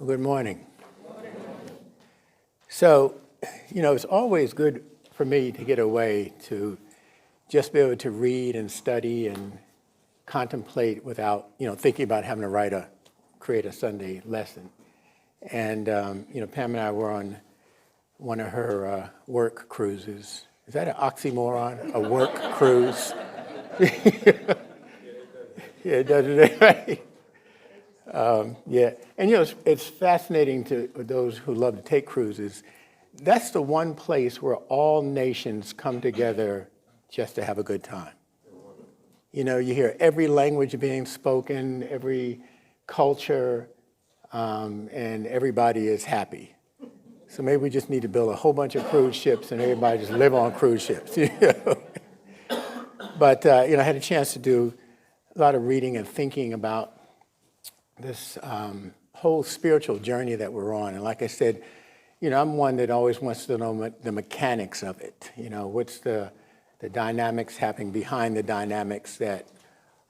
Good morning. So, it's always good for me to get away to just be able to read and study and contemplate without, thinking about having to create a Sunday lesson. And, Pam and I were on one of her work cruises. Is that an oxymoron, a work cruise? Yeah, doesn't it? Right? Yeah, and it's fascinating to those who love to take cruises. That's the one place where all nations come together just to have a good time. You hear every language being spoken, every culture, and everybody is happy. So maybe we just need to build a whole bunch of cruise ships and everybody just live on cruise ships. But I had a chance to do a lot of reading and thinking about this whole spiritual journey that we're on. And like I said, I'm one that always wants to know the mechanics of it. What's the dynamics happening behind the dynamics that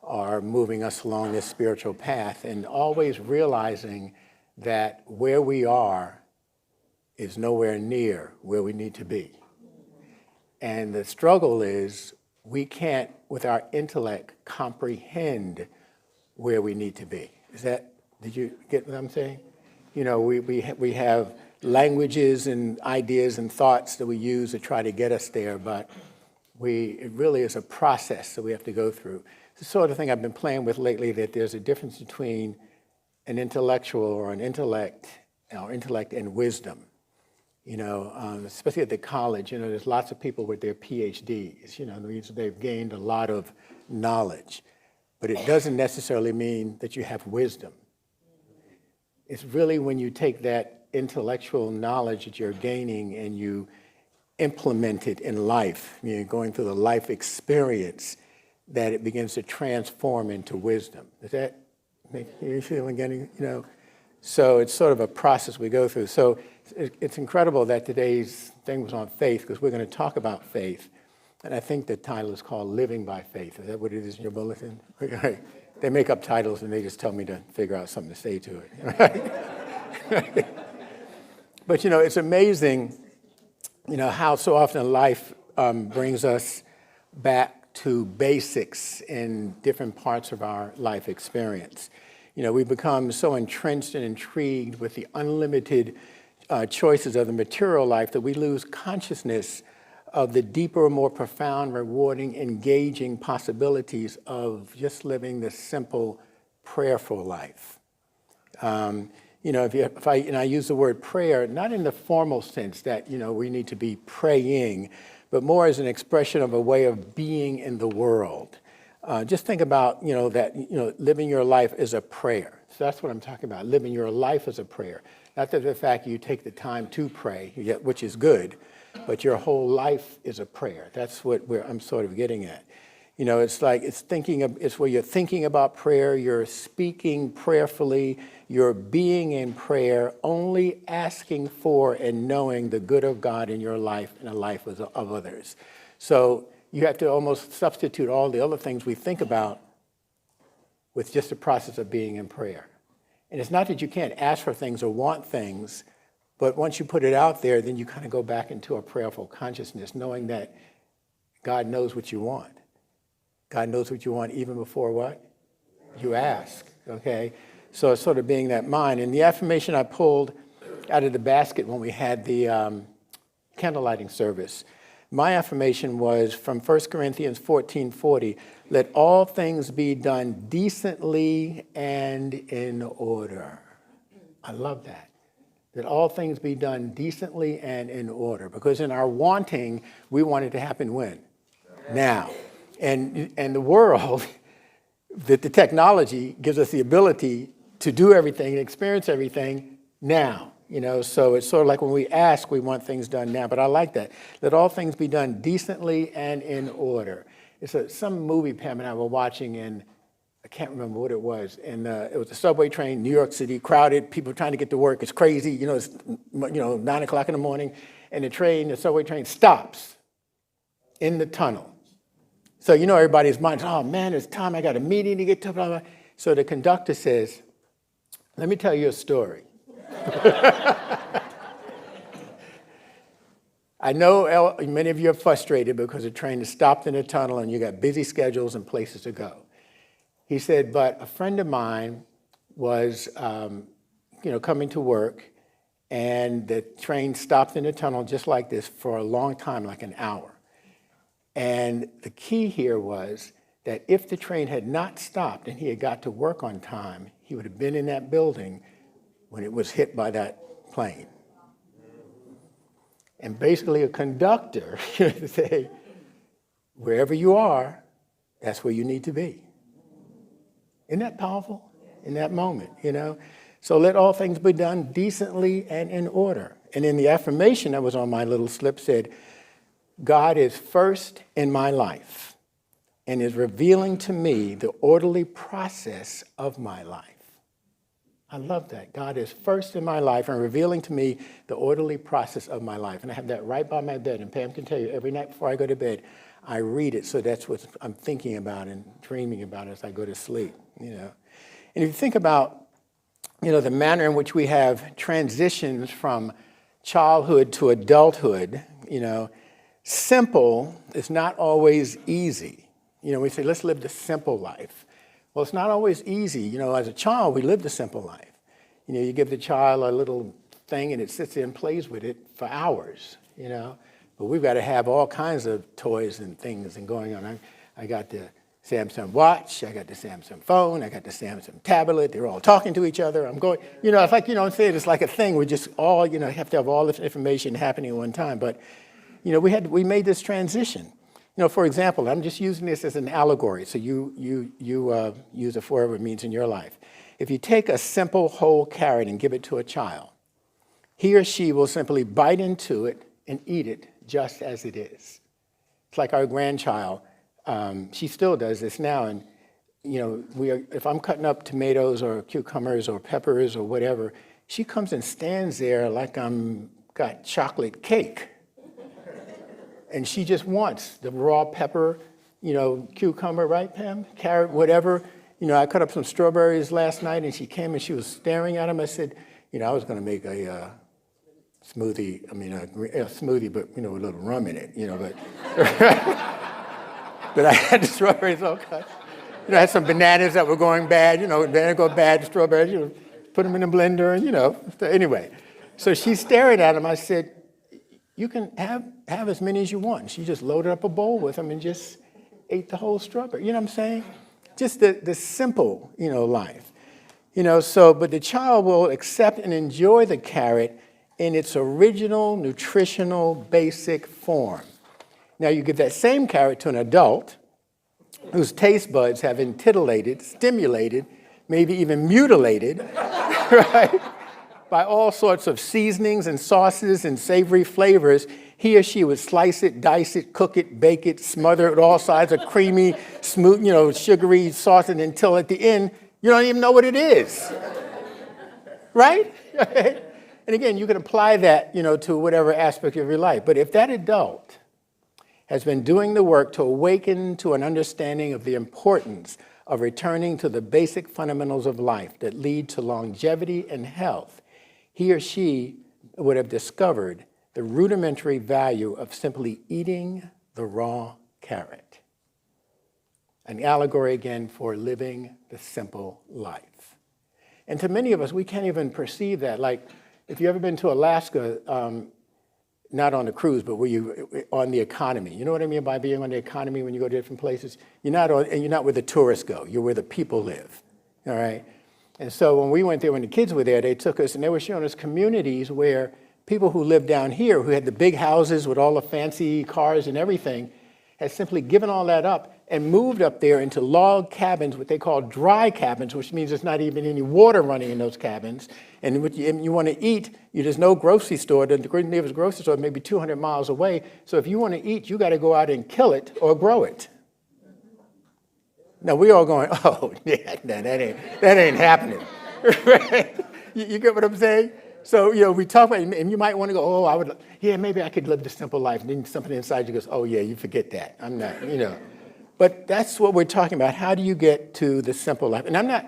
are moving us along this spiritual path, and always realizing that where we are is nowhere near where we need to be. And the struggle is we can't, with our intellect, comprehend where we need to be. Did you get what I'm saying? We have languages and ideas and thoughts that we use to try to get us there, but it really is a process that we have to go through. It's the sort of thing I've been playing with lately, that there's a difference between an intellectual or an intellect and wisdom. Especially at the college, there's lots of people with their PhDs, they've gained a lot of knowledge, but it doesn't necessarily mean that you have wisdom. It's really when you take that intellectual knowledge that you're gaining and you implement it in life, going through the life experience, that it begins to transform into wisdom. Does that make you feel getting, So it's sort of a process we go through. So it's incredible that today's thing was on faith, because we're going to talk about faith. And I think the title is called Living by Faith. Is that what it is in your bulletin? They make up titles and they just tell me to figure out something to say to it. But, it's amazing, how so often life brings us back to basics in different parts of our life experience. We become so entrenched and intrigued with the unlimited choices of the material life that we lose consciousness of the deeper, more profound, rewarding, engaging possibilities of just living this simple, prayerful life. If I use the word prayer, not in the formal sense that, we need to be praying, but more as an expression of a way of being in the world. Just think about, that, living your life is a prayer. So that's what I'm talking about, living your life as a prayer. Not that the fact you take the time to pray, which is good, but your whole life is a prayer. That's what I'm sort of getting at. It's like it's where you're thinking about prayer, you're speaking prayerfully, you're being in prayer, only asking for and knowing the good of God in your life and the life of others. So you have to almost substitute all the other things we think about with just the process of being in prayer. And it's not that you can't ask for things or want things, but once you put it out there, then you kind of go back into a prayerful consciousness, knowing that God knows what you want. God knows what you want even before what? You ask, okay? So it's sort of being that mind. And the affirmation I pulled out of the basket when we had the candlelighting service, my affirmation was from 1 Corinthians 14:40, let all things be done decently and in order. I love that. That all things be done decently and in order. Because in our wanting, we want it to happen when? Now. And the world, that the technology gives us the ability to do everything and experience everything now. So it's sort of like when we ask, we want things done now. But I like that. Let all things be done decently and in order. It's some movie Pam and I were watching, and I can't remember what it was. And it was a subway train, New York City, crowded, people trying to get to work. It's crazy. It's 9 o'clock in the morning. And the subway train stops in the tunnel. So everybody's mind, oh man, it's time, I got a meeting to get to, blah, blah. So the conductor says, let me tell you a story. I know many of you are frustrated because the train is stopped in a tunnel and you got busy schedules and places to go. He said, but a friend of mine was, coming to work, and the train stopped in a tunnel just like this for a long time, like an hour. And the key here was that if the train had not stopped and he had got to work on time, he would have been in that building when it was hit by that plane. And basically a conductor would say, wherever you are, that's where you need to be. Isn't that powerful in that moment, So let all things be done decently and in order. And in the affirmation that was on my little slip said, God is first in my life and is revealing to me the orderly process of my life. I love that. God is first in my life and revealing to me the orderly process of my life. And I have that right by my bed. And Pam can tell you, every night before I go to bed, I read it. So that's what I'm thinking about and dreaming about as I go to sleep, And if you think about, the manner in which we have transitions from childhood to adulthood, simple is not always easy. We say, let's live the simple life. Well, it's not always easy. As a child, we live the simple life. You give the child a little thing and it sits there and plays with it for hours, But we've got to have all kinds of toys and things and going on. I got the Samsung watch, I got the Samsung phone, I got the Samsung tablet. They're all talking to each other. I'm going, it's like, I'm saying it's like a thing. We just all, have to have all this information happening at one time. But, we made this transition. For example, I'm just using this as an allegory, so you use it for whatever it means in your life. If you take a simple whole carrot and give it to a child, he or she will simply bite into it and eat it just as it is. It's like our grandchild. She still does this now, and if I'm cutting up tomatoes or cucumbers or peppers or whatever, she comes and stands there like I'm got chocolate cake. And she just wants the raw pepper, cucumber, right, Pam? Carrot, whatever. I cut up some strawberries last night, and she came and she was staring at them. I said, I was going to make a smoothie. A smoothie, but, with a little rum in it, but. But I had the strawberries all cut. I had some bananas that were going bad, bananas go bad, the strawberries, put them in the blender, and, Anyway, so she's staring at them. I said, you can have as many as you want. She just loaded up a bowl with them and just ate the whole strawberry. You know what I'm saying? Just the simple, life. But the child will accept and enjoy the carrot in its original nutritional basic form. Now you give that same carrot to an adult whose taste buds have been titillated, stimulated, maybe even mutilated, right? By all sorts of seasonings and sauces and savory flavors. He or she would slice it, dice it, cook it, bake it, smother it with all sides of creamy, smooth, sugary sauce, and until at the end, you don't even know what it is. Right? And again, you can apply that, to whatever aspect of your life. But if that adult has been doing the work to awaken to an understanding of the importance of returning to the basic fundamentals of life that lead to longevity and health, he or she would have discovered the rudimentary value of simply eating the raw carrot. An allegory again for living the simple life. And to many of us, we can't even perceive that. Like, if you've ever been to Alaska, not on a cruise, but where you on the economy. You know what I mean by being on the economy when you go to different places? You're not where the tourists go. You're where the people live. All right. And so when we went there, when the kids were there, they took us and they were showing us communities where people who lived down here, who had the big houses with all the fancy cars and everything, had simply given all that up and moved up there into log cabins, what they call dry cabins, which means there's not even any water running in those cabins. And what you want to eat, there's no grocery store. The nearest grocery store is maybe 200 miles away. So if you want to eat, you got to go out and kill it or grow it. Now, we all going, oh, yeah, no, that ain't happening. Right? You get what I'm saying? So, we talk about it, and you might want to go, oh, maybe I could live the simple life. And then something inside you goes, oh, yeah, you forget that. I'm not, But that's what we're talking about. How do you get to the simple life? And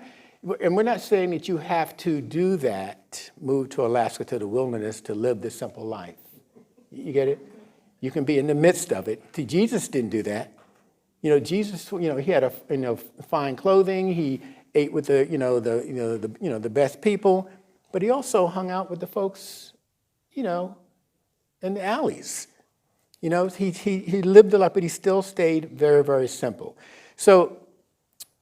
And we're not saying that you have to do that, move to Alaska to the wilderness to live this simple life. You get it? You can be in the midst of it. See, Jesus didn't do that. Jesus, he had fine clothing. He ate with the best people, but he also hung out with the folks, in the alleys. He lived the life, but he still stayed very, very simple. So,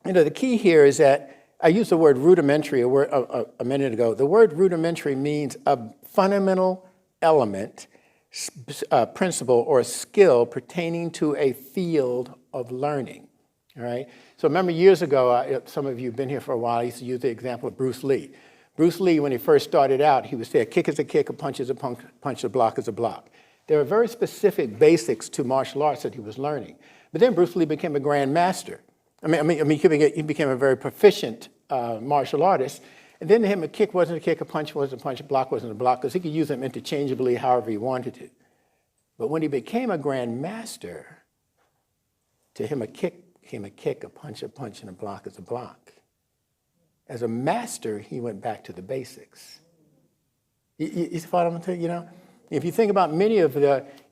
the key here is that I used the word rudimentary a minute ago. The word rudimentary means a fundamental element, principle, or skill pertaining to a field of learning. All right. So remember years ago, some of you have been here for a while. I used to use the example of Bruce Lee. Bruce Lee, when he first started out, he would say a kick is a kick, a punch is a punch, a block is a block. There are very specific basics to martial arts that he was learning. But then Bruce Lee became a grand master. He became a very proficient martial artist. And then to him, a kick wasn't a kick, a punch wasn't a punch, a block wasn't a block, because he could use them interchangeably however he wanted to. But when he became a grand master, to him, a kick became a kick, a punch, and a block is a block. As a master, he went back to the basics. You follow what I'm saying? If you think about many of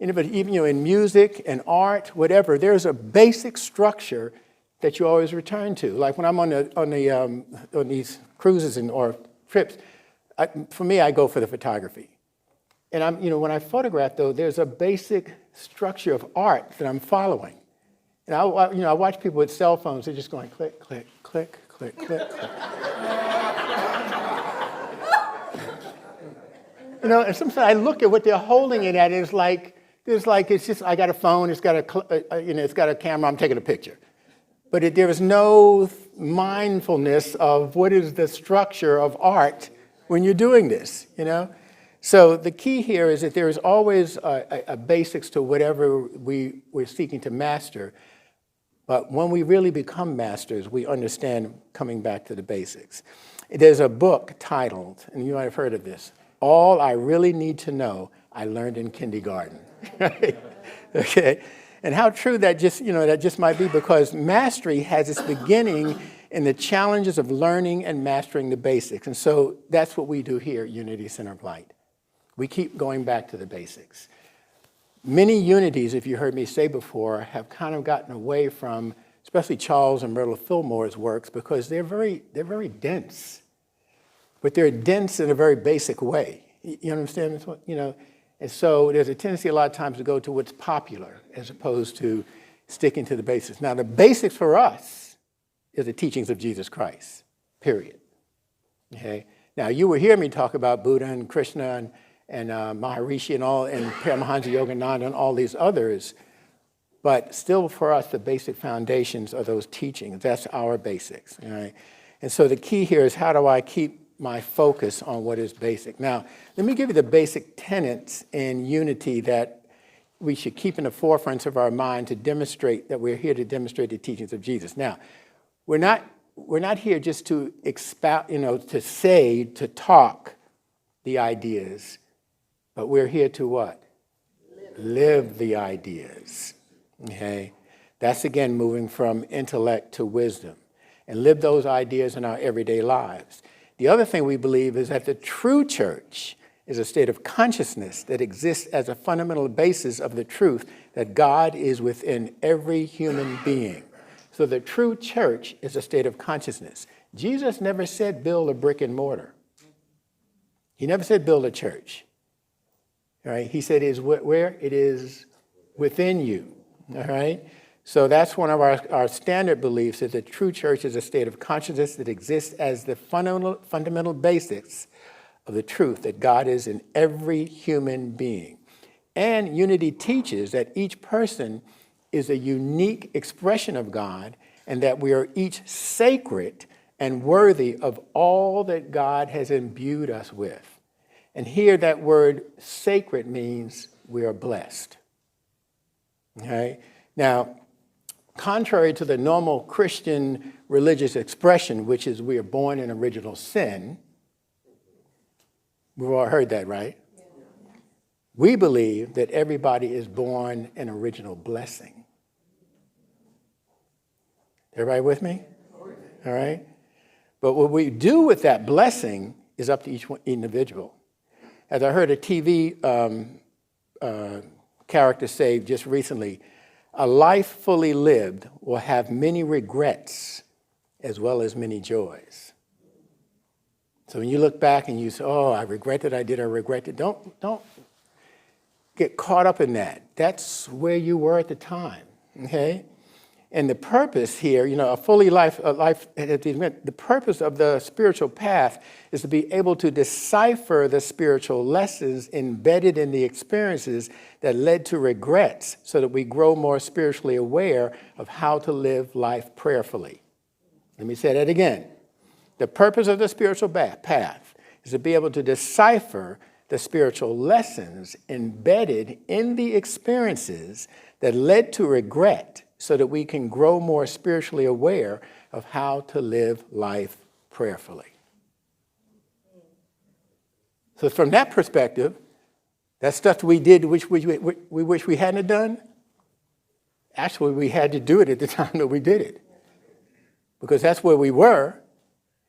even in music and art, whatever, there's a basic structure that you always return to. Like when I'm on these cruises or trips, for me, I go for the photography. And when I photograph, though, there's a basic structure of art that I'm following. And I watch people with cell phones. They're just going click, click, click, click, click, click. And sometimes I look at what they're holding it at, and it's just I got a phone. It's got a camera. I'm taking a picture. But there is no mindfulness of what is the structure of art when you're doing this. So the key here is that there is always a basics to whatever we're seeking to master. But when we really become masters, we understand coming back to the basics. There's a book titled, and you might have heard of this, All I Really Need to Know, I Learned in Kindergarten. Okay? And how true that just might be, because mastery has its beginning in the challenges of learning and mastering the basics. And so that's what we do here at Unity Center of Light. We keep going back to the basics. Many unities, if you heard me say before, have kind of gotten away from, especially Charles and Myrtle Fillmore's works, because they're very dense. But they're dense in a very basic way. You understand this one? And so there's a tendency a lot of times to go to what's popular as opposed to sticking to the basics. Now, the basics for us is the teachings of Jesus Christ, period. Okay? Now, you will hear me talk about Buddha and Krishna and Maharishi and Paramahansa Yogananda and all these others, but still for us, the basic foundations are those teachings. That's our basics. Right? And so the key here is, how do I keep my focus on what is basic? Now, let me give you the basic tenets in unity that we should keep in the forefront of our mind to demonstrate that we're here to demonstrate the teachings of Jesus. Now, we're not here just to expound, to talk the ideas, but we're here to what? Live the ideas. Okay? That's again moving from intellect to wisdom, and live those ideas in our everyday lives. The other thing we believe is that the true church is a state of consciousness that exists as a fundamental basis of the truth that God is within every human being. So the true church is a state of consciousness. Jesus never said build a brick and mortar. He never said build a church. All right? He said it is where? It is within you. All right? So that's one of our standard beliefs, that the true church is a state of consciousness that exists as the fundamental basics of the truth that God is in every human being. And unity teaches that each person is a unique expression of God, and that we are each sacred and worthy of all that God has imbued us with. And here that word sacred means we are blessed. Okay? Now, contrary to the normal Christian religious expression, which is we are born in original sin, we've all heard that, right? We believe that everybody is born an original blessing. Everybody with me? All right? But what we do with that blessing is up to each individual. As I heard a TV character say just recently, a life fully lived will have many regrets as well as many joys. So when you look back and you say, oh, I regret that I did, I regret it, don't get caught up in that. That's where you were at the time, okay? And the purpose here, a the purpose of the spiritual path is to be able to decipher the spiritual lessons embedded in the experiences that led to regrets so that we grow more spiritually aware of how to live life prayerfully. Let me say that again. The purpose of the spiritual path is to be able to decipher the spiritual lessons embedded in the experiences that led to regret so that we can grow more spiritually aware of how to live life prayerfully. So from that perspective, that stuff we did which we wish we hadn't done, actually we had to do it at the time that we did it. Because that's where we were,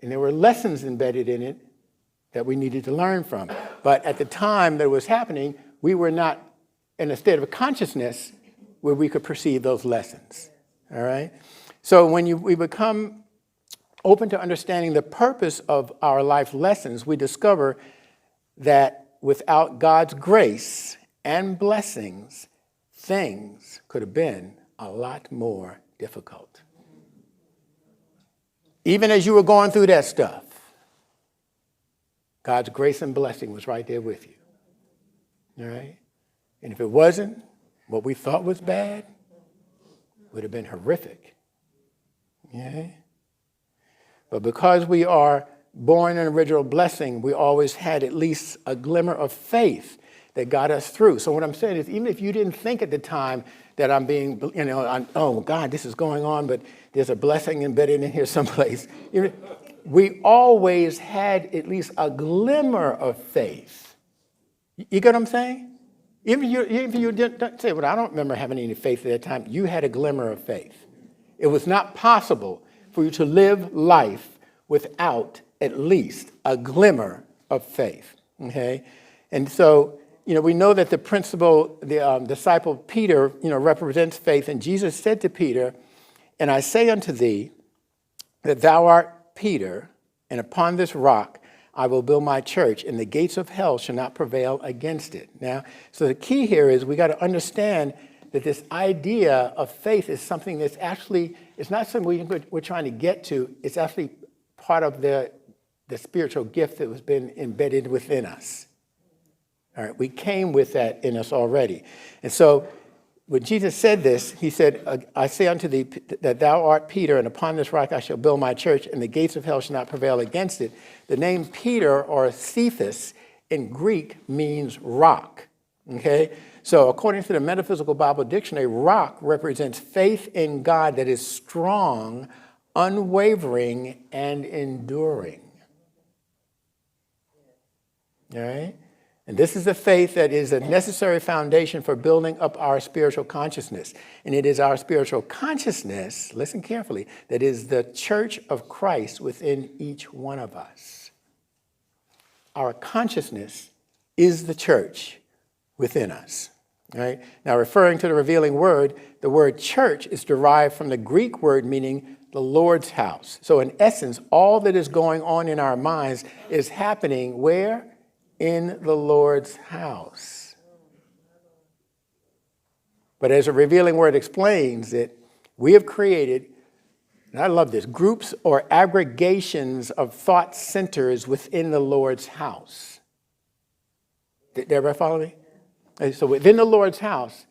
and there were lessons embedded in it that we needed to learn from. But at the time that it was happening, we were not in a state of consciousness where we could perceive those lessons, all right? So when we become open to understanding the purpose of our life lessons, we discover that without God's grace and blessings, things could have been a lot more difficult. Even as you were going through that stuff, God's grace and blessing was right there with you, all right? And if it wasn't, what we thought was bad would have been horrific. Yeah? But because we are born in original blessing, we always had at least a glimmer of faith that got us through. So what I'm saying is, even if you didn't think at the time that I'm being, oh God, this is going on, but there's a blessing embedded in here someplace. We always had at least a glimmer of faith. You get what I'm saying? Even if you didn't say, well, I don't remember having any faith at that time, you had a glimmer of faith. It was not possible for you to live life without at least a glimmer of faith, okay? And so, we know that the principal, the disciple Peter, represents faith. And Jesus said to Peter, and I say unto thee that thou art Peter, and upon this rock I will build my church, and the gates of hell shall not prevail against it. Now, so the key here is we got to understand that this idea of faith is something that's actually, it's not something we're trying to get to. It's actually part of the spiritual gift that has been embedded within us. All right, we came with that in us already. And so when Jesus said this, he said, I say unto thee that thou art Peter, and upon this rock I shall build my church, and the gates of hell shall not prevail against it. The name Peter, or Cephas, in Greek means rock, okay? So according to the Metaphysical Bible Dictionary, rock represents faith in God that is strong, unwavering, and enduring. All right? And this is the faith that is a necessary foundation for building up our spiritual consciousness. And it is our spiritual consciousness, listen carefully, that is the church of Christ within each one of us. Our consciousness is the church within us. Right? Now, referring to the revealing word, the word church is derived from the Greek word meaning the Lord's house. So in essence, all that is going on in our minds is happening where? In the Lord's house. But as a revealing word explains it, we have created, and I love this, groups or aggregations of thought centers within the Lord's house. Did everybody follow me? And so within the Lord's house,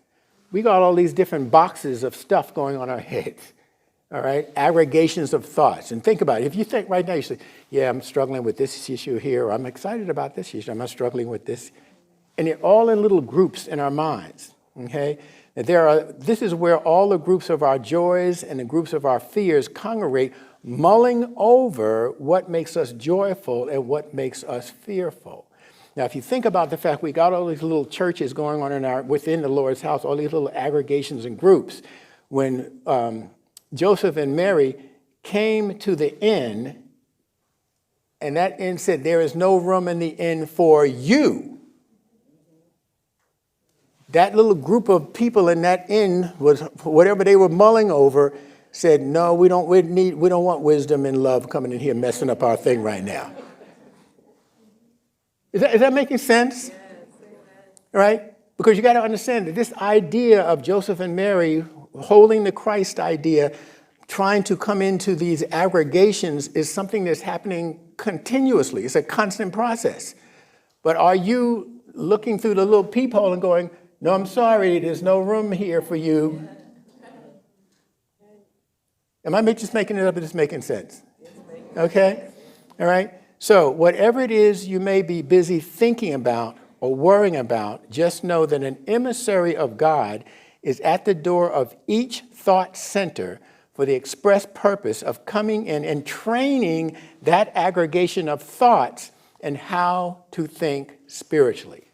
we got all these different boxes of stuff going on our heads. All right, aggregations of thoughts. And think about it. If you think right now, you say, yeah, I'm struggling with this issue here, or I'm excited about this issue, I'm not struggling with this. And they're all in little groups in our minds, okay? And this is where all the groups of our joys and the groups of our fears congregate, mulling over what makes us joyful and what makes us fearful. Now, if you think about the fact we got all these little churches going on within the Lord's house, all these little aggregations and groups, when Joseph and Mary came to the inn and that inn said, there is no room in the inn for you. That little group of people in that inn, was whatever they were mulling over, said, no, we don't want wisdom and love coming in here messing up our thing right now. Is that making sense? Yes, right? Because you got to understand that this idea of Joseph and Mary holding the Christ idea, trying to come into these aggregations, is something that's happening continuously. It's a constant process. But are you looking through the little peephole and going, no, I'm sorry, there's no room here for you? Am I just making it up or just making sense? Okay? All right? So whatever it is you may be busy thinking about or worrying about, just know that an emissary of God is at the door of each thought center for the express purpose of coming in and training that aggregation of thoughts and how to think spiritually.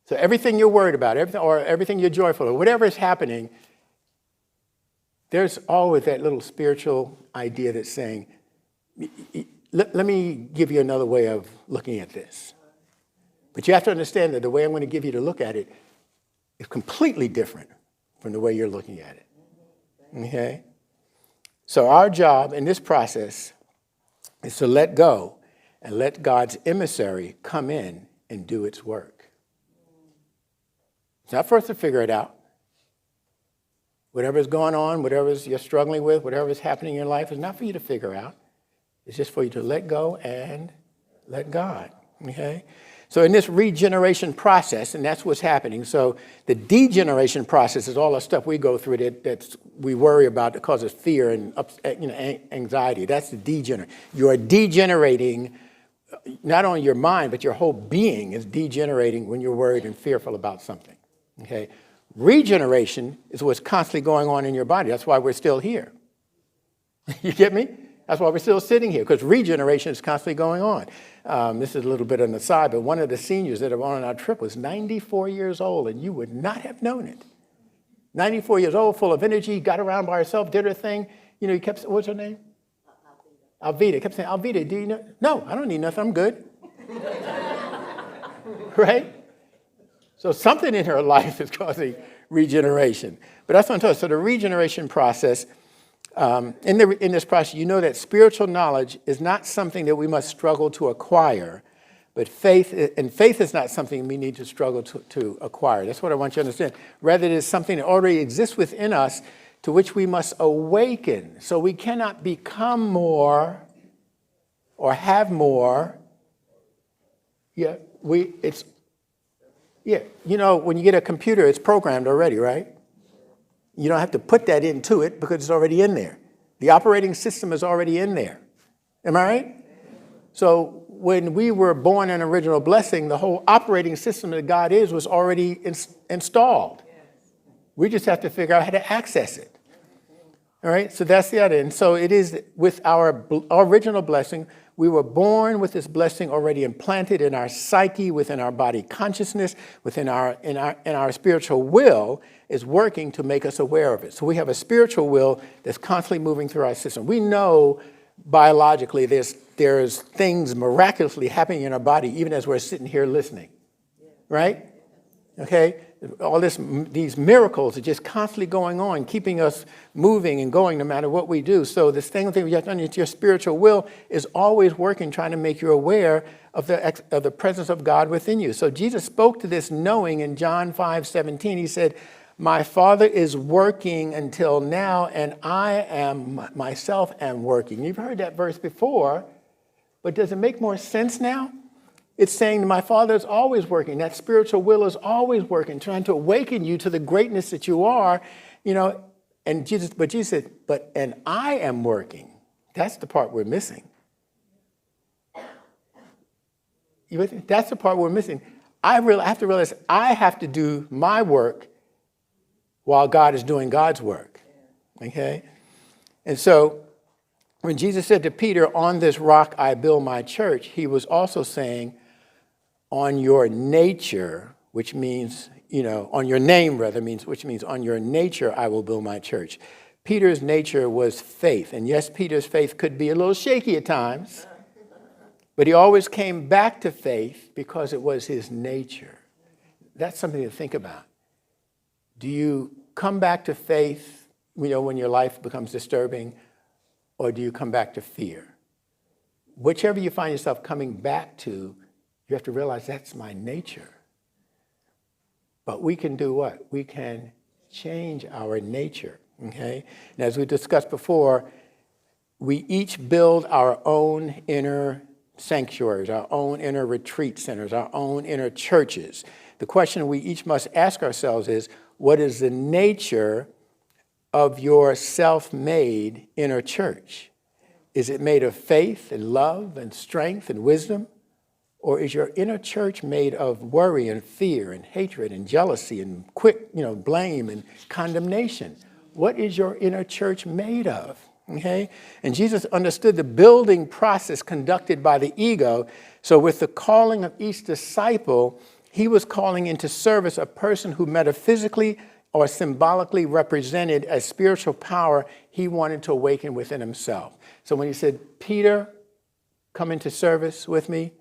So everything you're worried about, everything you're joyful of, whatever is happening, there's always that little spiritual idea that's saying, let me give you another way of looking at this. But you have to understand that the way I'm going to give you to look at it is completely different from the way you're looking at it. Okay? So our job in this process is to let go and let God's emissary come in and do its work. It's not for us to figure it out. Whatever's going on, whatever you're struggling with, whatever's happening in your life is not for you to figure out. It's just for you to let go and let God. Okay? So in this regeneration process, and that's what's happening. So the degeneration process is all the stuff we go through that we worry about that causes fear and anxiety. That's the degenerate. You are degenerating not only your mind, but your whole being is degenerating when you're worried and fearful about something. Okay? Regeneration is what's constantly going on in your body. That's why we're still here. You get me? That's why we're still sitting here, because regeneration is constantly going on. This is a little bit on the side, but one of the seniors that are on our trip was 94 years old, and you would not have known it. 94 years old, full of energy, got around by herself, did her thing. You know, he kept, what's her name? Alvita. Kept saying, Alvita, do you know? No, I don't need nothing. I'm good. Right? So something in her life is causing regeneration. But that's what I'm talking about. So the regeneration process, in this process, you know that spiritual knowledge is not something that we must struggle to acquire, but faith is not something we need to struggle to acquire. That's what I want you to understand. Rather, it is something that already exists within us to which we must awaken. So we cannot become more or have more. Yeah, you know, when you get a computer, it's programmed already, right? You don't have to put that into it because it's already in there. The operating system is already in there. Am I right? So when we were born an original blessing, the whole operating system that God is was already installed. We just have to figure out how to access it. All right? So that's the idea. And so it is with our original blessing, we were born with this blessing already implanted in our psyche, within our body consciousness, within our spiritual will is working to make us aware of it. So we have a spiritual will that's constantly moving through our system. We know biologically there's things miraculously happening in our body even as we're sitting here listening, right? Okay? All these miracles are just constantly going on, keeping us moving and going no matter what we do. So this thing you have to understand, your spiritual will is always working, trying to make you aware of the presence of God within you. So Jesus spoke to this knowing in John 5:17. He said, my Father is working until now, and I myself am working. You've heard that verse before, but does it make more sense now? It's saying my Father is always working. That spiritual will is always working, trying to awaken you to the greatness that you are, you know. And Jesus said, and I am working. That's the part we're missing. That's the part we're missing. I have to realize I have to do my work while God is doing God's work. Okay? And so when Jesus said to Peter, on this rock I build my church, he was also saying, on your nature, which means, on your name rather, which means on your nature I will build my church. Peter's nature was faith. And yes, Peter's faith could be a little shaky at times, but he always came back to faith because it was his nature. That's something to think about. Do you come back to faith, when your life becomes disturbing, or do you come back to fear? Whichever you find yourself coming back to, you have to realize that's my nature. But we can do what? We can change our nature, okay? And as we discussed before, we each build our own inner sanctuaries, our own inner retreat centers, our own inner churches. The question we each must ask ourselves is, what is the nature of your self-made inner church? Is it made of faith and love and strength and wisdom? Or is your inner church made of worry and fear and hatred and jealousy and quick, blame and condemnation? What is your inner church made of? Okay? And Jesus understood the building process conducted by the ego. So with the calling of each disciple, he was calling into service a person who metaphysically or symbolically represented a spiritual power he wanted to awaken within himself. So when he said, Peter, come into service with me,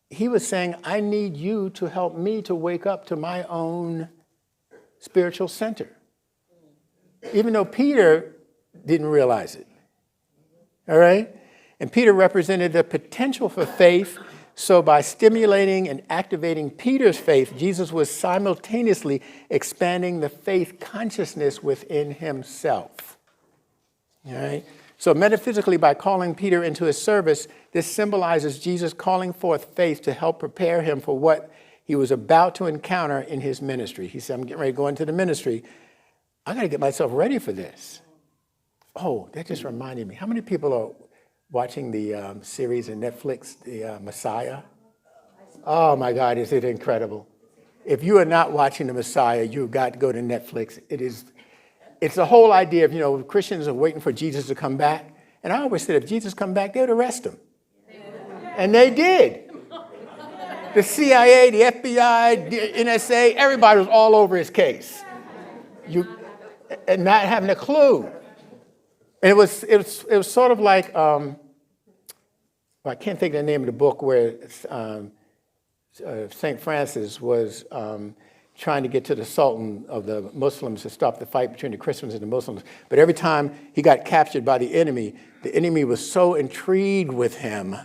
he was saying, I need you to help me to wake up to my own spiritual center. Even though Peter didn't realize it. All right? And Peter represented the potential for faith. So by stimulating and activating Peter's faith, Jesus was simultaneously expanding the faith consciousness within himself. All right? So metaphysically, by calling Peter into his service, this symbolizes Jesus calling forth faith to help prepare him for what he was about to encounter in his ministry. He said, I'm getting ready to go into the ministry. I got to get myself ready for this. Oh, that just reminded me. How many people are watching the series on Netflix, The Messiah? Oh, my God, is it incredible? If you are not watching The Messiah, you've got to go to Netflix. It's the whole idea of, Christians are waiting for Jesus to come back. And I always said, if Jesus come back, they would arrest him. And they did. The CIA, the FBI, the NSA, everybody was all over his case. And not having a clue. And it was sort of like, I can't think of the name of the book where St. Francis was trying to get to the Sultan of the Muslims to stop the fight between the Christians and the Muslims. But every time he got captured by the enemy was so intrigued with him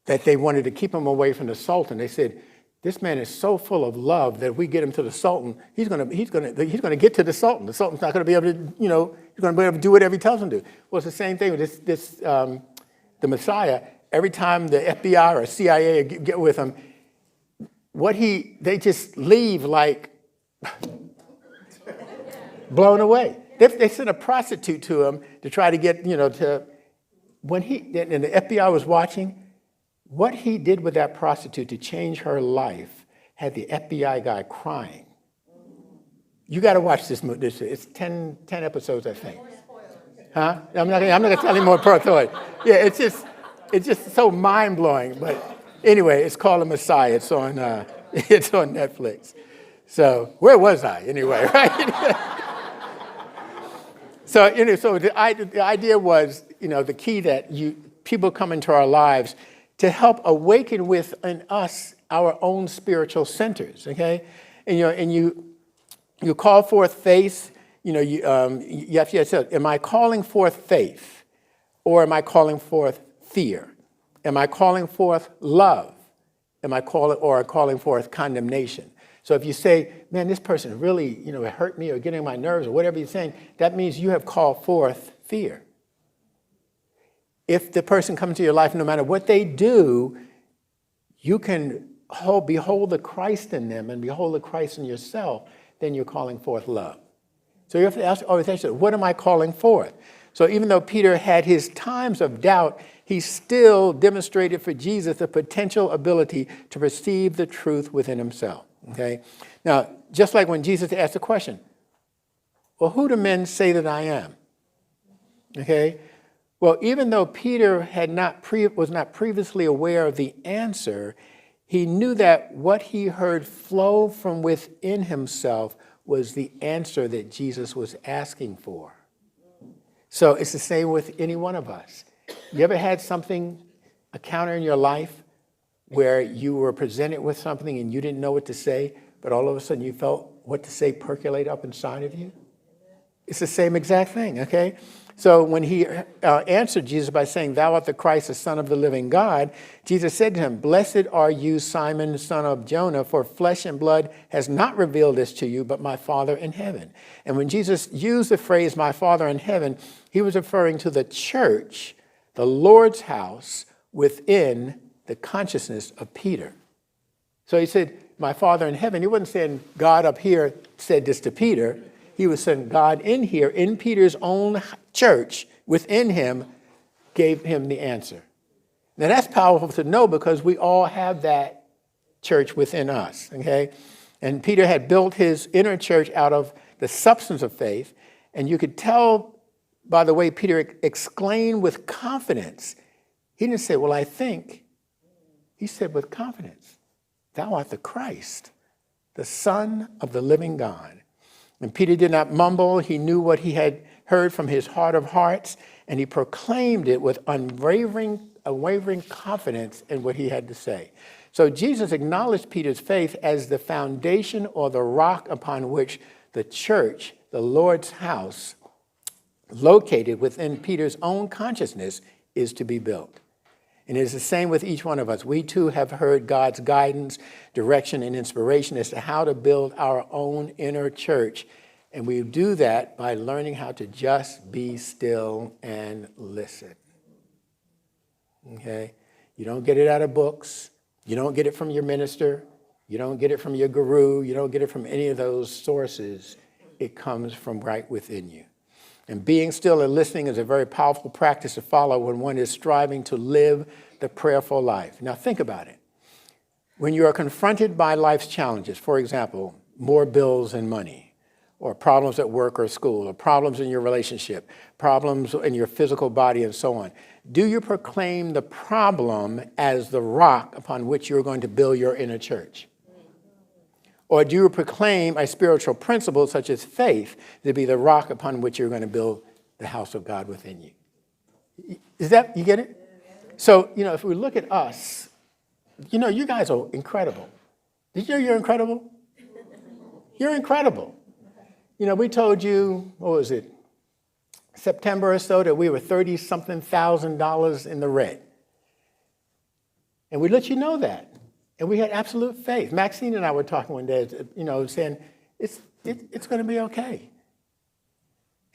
that they wanted to keep him away from the Sultan. They said, this man is so full of love that if we get him to the Sultan, he's going to get to the Sultan. The Sultan's not going to be able to, he's going to be able to do whatever he tells him to do. Well, it's the same thing with the Messiah. Every time the FBI or CIA get with him, they just leave like blown away. They sent a prostitute to him to try to get, and the FBI was watching. What he did with that prostitute to change her life had the FBI guy crying. You got to watch this movie. It's 10 episodes, I think. Huh? I'm not going to tell you more per thought. Yeah, it's just so mind blowing. But anyway, it's called The Messiah. It's on Netflix. So where was I anyway? Right? So the idea was the key that people come into our lives to help awaken within us our own spiritual centers, okay? And you call forth faith, you have to say, am I calling forth faith or am I calling forth fear? Am I calling forth love? Am I calling forth condemnation? So if you say, man, this person really, it hurt me or getting on my nerves or whatever you're saying, that means you have called forth fear. If the person comes into your life, no matter what they do, you can behold the Christ in them and behold the Christ in yourself, then you're calling forth love. So you have to always ask yourself, what am I calling forth? So even though Peter had his times of doubt, he still demonstrated for Jesus the potential ability to perceive the truth within himself. Okay? Now, just like when Jesus asked the question, well, who do men say that I am? Okay? Well, even though Peter was not previously aware of the answer, he knew that what he heard flow from within himself was the answer that Jesus was asking for. So it's the same with any one of us. You ever had something, a counter in your life where you were presented with something and you didn't know what to say, but all of a sudden you felt what to say percolate up inside of you? It's the same exact thing, okay? So when he answered Jesus by saying, "Thou art the Christ, the Son of the living God," Jesus said to him, "Blessed are you, Simon, son of Jonah, for flesh and blood has not revealed this to you, but my Father in heaven." And when Jesus used the phrase, "my Father in heaven," he was referring to the church, the Lord's house, within the consciousness of Peter. So he said, "My Father in heaven." He wasn't saying God up here said this to Peter. He was saying God in here, in Peter's own church, within him, gave him the answer. Now that's powerful to know because we all have that church within us, okay? And Peter had built his inner church out of the substance of faith, and you could tell by the way Peter exclaimed with confidence. He didn't say, "Well, I think." He said with confidence, "Thou art the Christ, the Son of the living God." And Peter did not mumble. He knew what he had heard from his heart of hearts, and he proclaimed it with unwavering confidence in what he had to say. So Jesus acknowledged Peter's faith as the foundation or the rock upon which the church, the Lord's house, located within Peter's own consciousness, is to be built. And it is the same with each one of us. We too have heard God's guidance, direction, and inspiration as to how to build our own inner church. And we do that by learning how to just be still and listen. Okay? You don't get it out of books. You don't get it from your minister. You don't get it from your guru. You don't get it from any of those sources. It comes from right within you. And being still and listening is a very powerful practice to follow when one is striving to live the prayerful life. Now think about it. When you are confronted by life's challenges, for example, more bills and money, or problems at work or school, or problems in your relationship, problems in your physical body, and so on, do you proclaim the problem as the rock upon which you're going to build your inner church? Or do you proclaim a spiritual principle such as faith to be the rock upon which you're going to build the house of God within you? Is that, you get it? So, if we look at us, you guys are incredible. Did you know you're incredible? You're incredible. We told you, what was it, September or so, that we were $30-something thousand in the red. And we let you know that. And we had absolute faith. Maxine and I were talking one day, saying, it's going to be okay.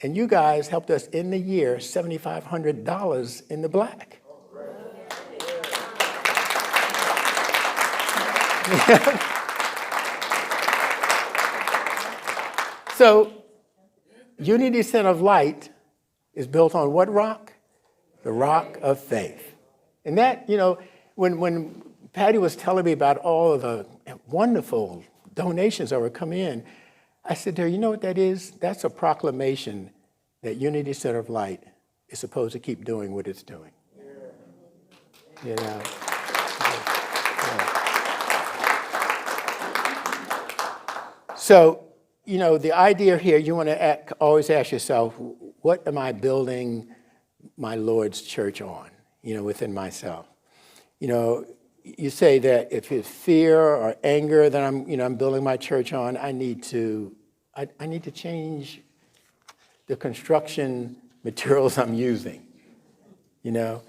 And you guys helped us end the year $7,500 in the black. So, Unity Center of Light is built on what rock? The rock of faith. And that, when Patty was telling me about all of the wonderful donations that were coming in, I said to her, you know what that is? That's a proclamation that Unity Center of Light is supposed to keep doing what it's doing. Yeah. So, the idea here, you want to always ask yourself, what am I building my Lord's church on, within myself? You say that if it's fear or anger that I'm building my church on, I need to change the construction materials I'm using. But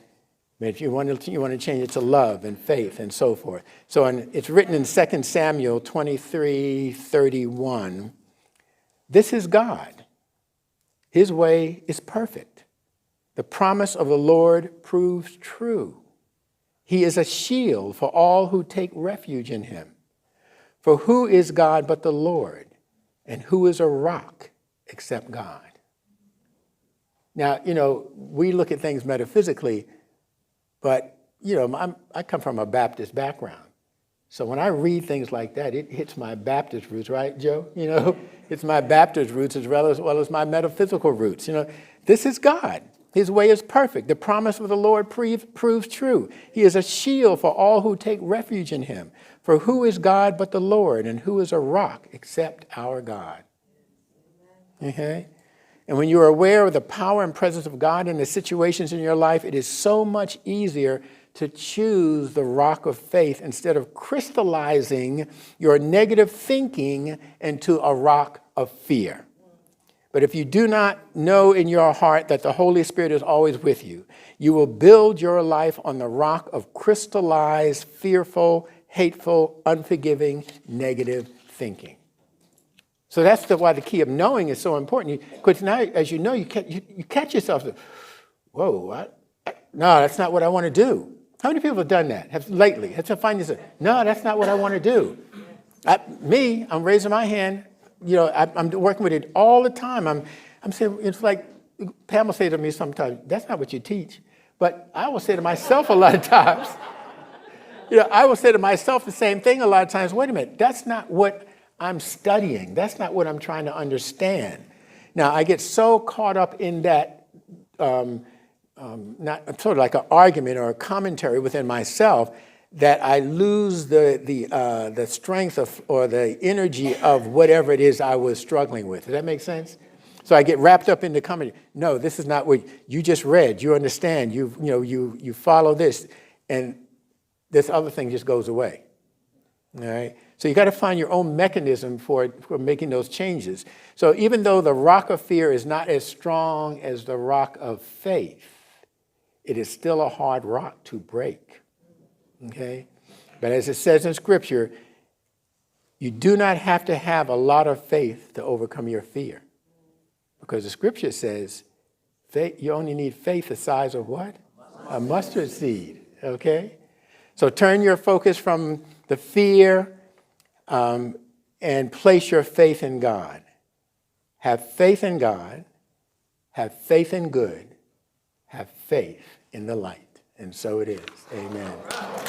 if you want to change it to love and faith and so forth. So it's written in 2 Samuel 23:31. This is God. His way is perfect. The promise of the Lord proves true. He is a shield for all who take refuge in him. For who is God but the Lord? And who is a rock except God? Now, we look at things metaphysically, but, I come from a Baptist background. So when I read things like that, it hits my Baptist roots, right, Joe? It's my Baptist roots as well as my metaphysical roots. This is God. His way is perfect. The promise of the Lord proves true. He is a shield for all who take refuge in him. For who is God but the Lord, and who is a rock except our God? Okay? And when you are aware of the power and presence of God in the situations in your life, it is so much easier to choose the rock of faith instead of crystallizing your negative thinking into a rock of fear. But if you do not know in your heart that the Holy Spirit is always with you, you will build your life on the rock of crystallized, fearful, hateful, unforgiving, negative thinking. So that's why the key of knowing is so important. Because now, as you know, you catch yourself, whoa, what? No, that's not what I want to do. How many people have done that lately? Have to find yourself, no, that's not what I want to do. I'm raising my hand. You know, I'm working with it all the time. I'm saying, it's like Pam will say to me sometimes, that's not what you teach. But I will say to myself a lot of times, I will say to myself the same thing a lot of times. Wait a minute, that's not what I'm studying. That's not what I'm trying to understand. Now, I get so caught up in that, not sort of like an argument or a commentary within myself, that I lose the strength of or the energy of whatever it is I was struggling with. Does that make sense? So I get wrapped up in the commentary. No, this is not what you just read. You understand. You follow this, and this other thing just goes away. All right. So you got to find your own mechanism for making those changes. So even though the rock of fear is not as strong as the rock of faith, it is still a hard rock to break. Okay? But as it says in Scripture, you do not have to have a lot of faith to overcome your fear. Because the Scripture says you only need faith the size of what? A mustard seed. Okay? So turn your focus from the fear and place your faith in God. Have faith in God. Have faith in good. Have faith in the light. And so it is. Amen.